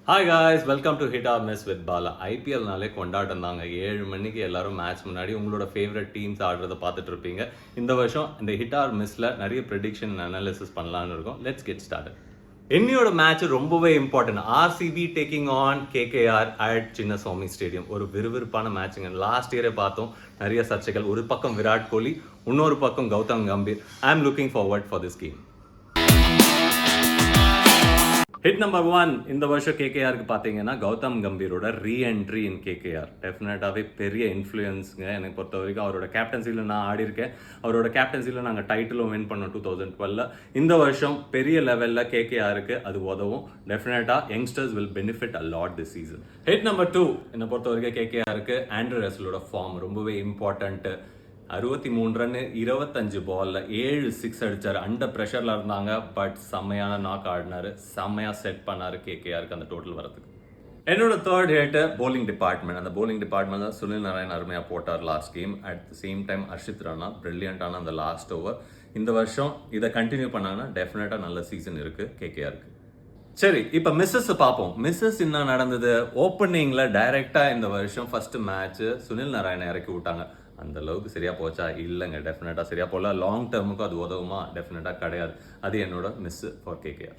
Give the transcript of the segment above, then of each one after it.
Hi guys, welcome to hit or miss with Bala. ஐபிஎல்னாலே கொண்டாட்டம் தாங்க. 7 மணிக்கு எல்லாரும் மேட்ச் முன்னாடி உங்களோட ஃபேவரட் டீம்ஸ் ஆடுறதை பார்த்துட்டு இருப்பீங்க. இந்த வருஷம் இந்த ஹிட் ஆர் மிஸ்ல நிறைய ப்ரெடிக்ஷன் அனாலிசிஸ் பண்ணலான்னு இருக்கோம். Let's get started. இன்னியோட மேட்ச் ரொம்பவே important. RCB taking on KKR at Chinnaswamy stadium. ஒரு விறுவிறுப்பான மேட்சுங்க. லாஸ்ட் இயரே பார்த்தோம், நிறைய சர்ச்சைகள். ஒரு பக்கம் விராட் கோலி, இன்னொரு பக்கம் Gautam Gambhir. I am looking forward for this game. Hit number 1 இந்த வருஷம் கேகேஆருக்கு பார்த்தீங்கன்னா கௌதம் கம்பீரோட ரீஎன்ட்ரி இன் கேகேஆர் டெஃபினட்டாகவே பெரிய இன்ஃப்ளூயன்ஸுங்க. எனக்கு பொறுத்த வரைக்கும் அவரோட கேப்டன்சியில் நான் ஆடி இருக்கேன். அவரோட கேப்டன்சியில் நாங்கள் டைட்டிலும் வின் பண்ணோம் 2012. இந்த வருஷம் பெரிய லெவலில் கேகேஆருக்கு அது உதவும். டெஃபினட்டாக youngsters will benefit a lot this season. Hit number 2 என்னை பொறுத்த வரைக்கும் கேகேஆருக்கு ஆண்ட்ரூ ரசலோட ஃபார்ம் ரொம்பவே இம்பார்ட்டன்ட்டு. 63 ரன் 25 பால்ல 7 6 அடிச்சாரு. அண்டர் ப்ரெஷரில் இருந்தாங்க, பட் செம்மையான நாக் ஆடினாரு. செம்மையாக செட் பண்ணாரு கேகேஆருக்கு அந்த டோட்டல் வரதுக்கு. என்னோட தேர்ட் ஹிட் போலிங் டிபார்ட்மெண்ட். அந்த போலிங் டிபார்ட்மெண்ட் தான் சுனில் நாராயண் அருமையாக போட்டார் last game. At the same time Harshit Rana பிரில்லியண்டான அந்த லாஸ்ட் ஓவர். இந்த வருஷம் இதை கண்டினியூ பண்ணாங்கன்னா டெஃபினட்டாக நல்ல சீசன் இருக்குது கேகேஆருக்கு. சரி, இப்போ மிஸ்ஸஸ் பார்ப்போம். மிஸ்ஸஸ் என்ன நடந்தது? ஓப்பனிங்கில் டைரெக்டாக இந்த வருஷம் ஃபர்ஸ்ட் மேட்ச் சுனில் நாராயணை இறக்கி விட்டாங்க. அந்த அளவுக்கு சரியா போச்சா? இல்லைங்க, டெஃபினட்டாக சரியா போகல. லாங் டேர்முக்கு அது உதவுமா? டெஃபினட்டாக கிடையாது. அது என்னோட miss for KKR.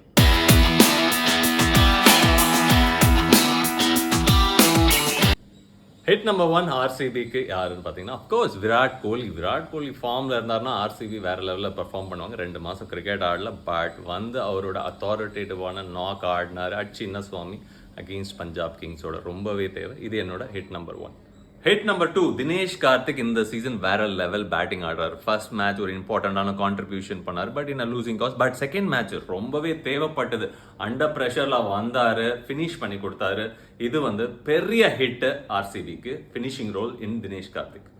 Hit number 1 ஆர்சிபிக்கு யாருன்னு பார்த்தீங்கன்னா அஃப்கோர்ஸ் விராட் கோலி. விராட் கோலி ஃபார்மில் இருந்தார்னா ஆர்சிபி வேறு லெவலில் பெர்ஃபார்ம் பண்ணுவாங்க. 2 மாதம் கிரிக்கெட் ஆடல, பட் அவரோட அத்தாரிட்டேட்டிவான நாக் ஆடினார் அட் சின்னசுவாமி அகெயின்ஸ்ட் பஞ்சாப் கிங்ஸோட. ரொம்பவே தேவை. இது என்னோட hit number 1. Hit number 2 Dinesh Karthik இந்த சீசன் வேற லெவல் பேட்டிங் ஆடுறாரு. ஃபர்ஸ்ட் மேட்ச் ஒரு இம்பார்ட்டண்டான கான்ட்ரிபியூஷன் பண்ணார், but in losing cause. But second match ரொம்பவே தேவைப்பட்டது. அண்டர் ப்ரெஷர்ல வந்தாரு, ஃபினிஷ் பண்ணி கொடுத்தாரு. இது பெரிய hit ஆர்சிபிக்கு. Finishing role in Dinesh Karthik.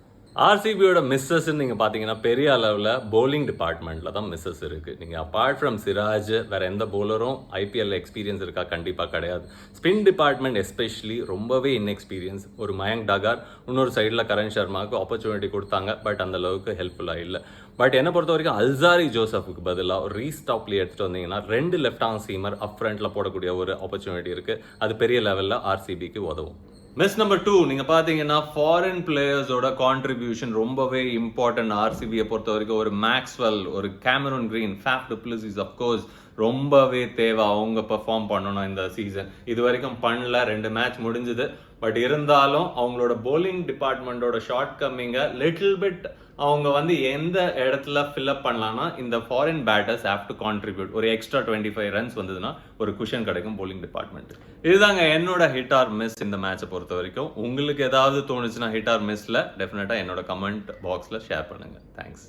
ஆர்சிபியோட Mrs நீங்கள் பார்த்தீங்கன்னா பெரிய அளவில் போலிங் டிபார்ட்மெண்ட்டில் தான் மிஸ்ஸஸ் இருக்குது. நீங்கள் அப்பார்ட் ஃப்ரம் சிராஜ் வேறு எந்த போலரும் ஐபிஎல் எக்ஸ்பீரியன்ஸ் இருக்கா? கண்டிப்பாக கிடையாது. ஸ்பின் டிபார்ட்மெண்ட் எஸ்பெஷலி ரொம்பவே இன்எக்ஸ்பீரியன்ஸ். ஒரு மயங்க் டகார், இன்னொரு சைடில் கரண் சர்மாவுக்கு ஆப்பர்ச்சுனிட்டி கொடுத்தாங்க, பட் அந்த அளவுக்கு ஹெல்ப்ஃபுல்லாக இல்லை. பட் என்னை பொறுத்த வரைக்கும் அல்சாரி ஜோசஃபுக்கு பதிலாக ஒரு ரீஸ்டாப்லேயே எடுத்துகிட்டு வந்தீங்கன்னா 2 லெஃப்ட் ஆர்ம் சீமர் அப் ஃப்ரண்ட்டில் போடக்கூடிய ஒரு ஆப்பர்ச்சுனிட்டி இருக்குது. அது பெரிய லெவலில் ஆர்சிபிக்கு உதவும். மிஸ் நம்பர் 2 நீங்கள் பார்த்தீங்கன்னா ஃபாரின் பிளேயர்ஸோட கான்ட்ரிபியூஷன் ரொம்பவே இம்பார்ட்டன்ட் ஆர்சிபியை பொறுத்த வரைக்கும். ஒரு மேக்ஸ்வெல், ஒரு Cameron Green, Faf du Plessis of course ரொம்பவே தேவை. அவங்க பெர்ஃபார்ம் பண்ணணும் இந்த சீசன். இது வரைக்கும் பண்ணல. 2 மேட்ச் முடிஞ்சுது. பட் இருந்தாலும் அவங்களோட போலிங் டிபார்ட்மெண்ட்டோட ஷார்ட் கம்மிங்க லிட்டில் பிட் அவங்க எந்த இடத்துல ஃபில்அப் பண்ணலாம்னா இந்த foreign batters have to contribute. ஒரு எக்ஸ்ட்ரா 25 ரன்ஸ் வந்ததுன்னா ஒரு குஷன் கிடைக்கும் போலிங் டிபார்ட்மெண்ட். இதுதாங்க என்னோட ஹிட் ஆர் மிஸ் இந்த மேட்சை பொறுத்த வரைக்கும். உங்களுக்கு ஏதாவது தோணுச்சுன்னா ஹிட் ஆர் மிஸ்ல டெஃபினட்டா என்னோட கமெண்ட் பாக்ஸ்ல ஷேர் பண்ணுங்க. தேங்க்ஸ்.